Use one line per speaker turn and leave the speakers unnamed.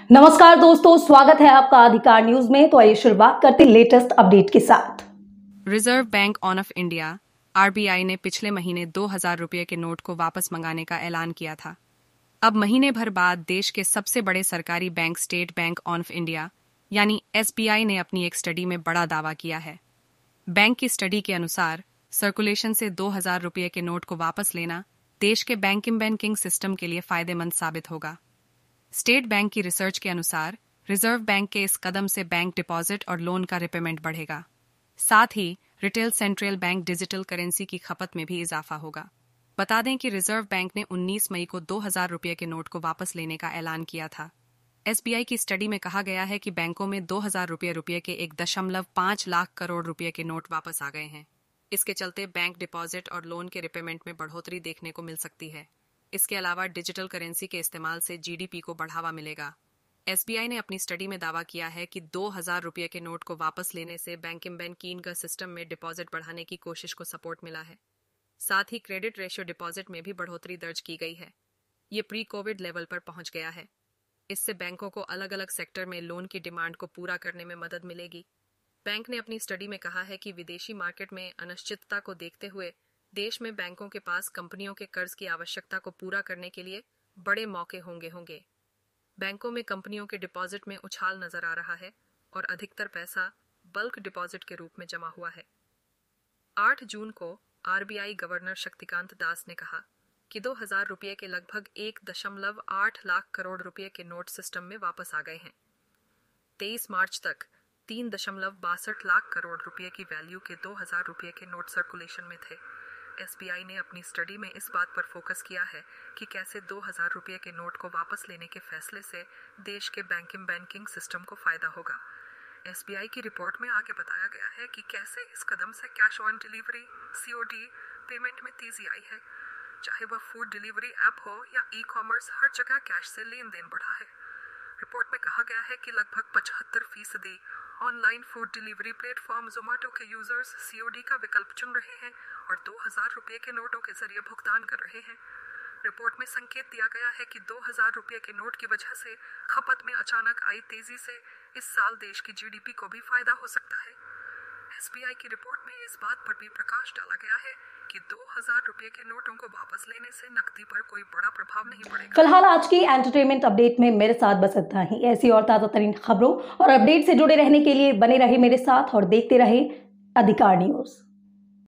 नमस्कार दोस्तों, स्वागत है आपका अधिकार न्यूज में। तो आइए शुरुआत करते हैं लेटेस्ट अपडेट के साथ।
Reserve bank of India RBI ने पिछले महीने 2000 रुपये के नोट को वापस मंगाने का ऐलान किया था। अब महीने भर बाद देश के सबसे बड़े सरकारी bank state bank of India यानी एसबीआई ने अपनी एक स्टडी में बड़ा दावा किया है। बैंक की स्टडी के अनुसार सर्कुलेशन से 2000 रुपये के नोट को वापस लेना देश के बैंकिंग सिस्टम के लिए फायदेमंद साबित होगा। स्टेट बैंक की रिसर्च के अनुसार रिजर्व बैंक के इस कदम से बैंक डिपॉजिट और लोन का रिपेमेंट बढ़ेगा। साथ ही retail central bank digital currency की खपत में भी इजाफा होगा। बता दें कि रिजर्व बैंक ने 19 मई को 2000 रुपये के नोट को वापस लेने का ऐलान किया था। एसबीआई की स्टडी में कहा गया है कि बैंकों में 2000 रुपये के 1.5 लाख करोड़ रुपए के नोट वापस आ गए हैं। इसके चलते बैंक डिपॉजिट और लोन के रिपेमेंट में बढ़ोतरी देखने को मिल सकती है। इसके अलावा डिजिटल करेंसी के इस्तेमाल से जीडीपी को बढ़ावा मिलेगा। एसबीआई ने अपनी स्टडी में दावा किया है कि 2000 रुपये के नोट को वापस लेने से बैंकिंग का सिस्टम में डिपॉजिट बढ़ाने की कोशिश को सपोर्ट मिला है। साथ ही क्रेडिट रेशियो डिपॉजिट में भी बढ़ोतरी दर्ज की गई है। ये प्री कोविड लेवल पर पहुंच गया है। इससे बैंकों को अलग अलग सेक्टर में लोन की डिमांड को पूरा करने में मदद मिलेगी। बैंक ने अपनी स्टडी में कहा है कि विदेशी मार्केट में अनिश्चितता को देखते हुए देश में बैंकों के पास कंपनियों के कर्ज की आवश्यकता को पूरा करने के लिए बड़े मौके होंगे। बैंकों में कंपनियों के डिपॉजिट में उछाल नजर आ रहा है और अधिकतर पैसा बल्क डिपॉजिट के रूप में जमा हुआ है। 8 जून को आरबीआई गवर्नर शक्तिकांत दास ने कहा कि 2000 रुपये के लगभग 1.8 लाख करोड़ रुपए के नोट सिस्टम में वापस आ गए हैं। 23 मार्च तक 3.62 लाख करोड़ रुपए की वैल्यू के 2000 रुपये के नोट सर्कुलेशन में थे। एसबीआई ने अपनी स्टडी में इस बात पर फोकस किया है कि कैसे 2000 रुपये के नोट को वापस लेने के फैसले से देश के बैंकिंग सिस्टम को फायदा होगा। एसबीआई की रिपोर्ट में आगे बताया गया है कि कैसे इस कदम से cash on delivery COD payment में तेजी आई है। चाहे वह फूड डिलीवरी ऐप हो या ई कॉमर्स, हर जगह कैश से लेन देन बढ़ा है। रिपोर्ट में कहा गया है कि लगभग 75% online food delivery platform Zomato के यूजर्स सीओडी का विकल्प चुन रहे हैं और 2000 रुपये के नोटों के जरिए भुगतान कर रहे हैं। रिपोर्ट में संकेत दिया गया है कि 2000 रुपये के नोट की वजह से खपत में अचानक आई तेजी से इस साल देश की जीडीपी को भी फायदा हो सकता है। एसबीआई की रिपोर्ट में इस बात पर भी प्रकाश डाला गया है कि 2000 रुपये के नोटों को वापस लेने से नकदी पर कोई बड़ा प्रभाव नहीं पड़ेगा।
फिलहाल आज की एंटरटेनमेंट अपडेट में मेरे साथ बस इतना ही। ऐसी और ताजा तरीन खबरों और अपडेट से जुड़े रहने के लिए बने रहे मेरे साथ और देखते रहे अधिकार न्यूज।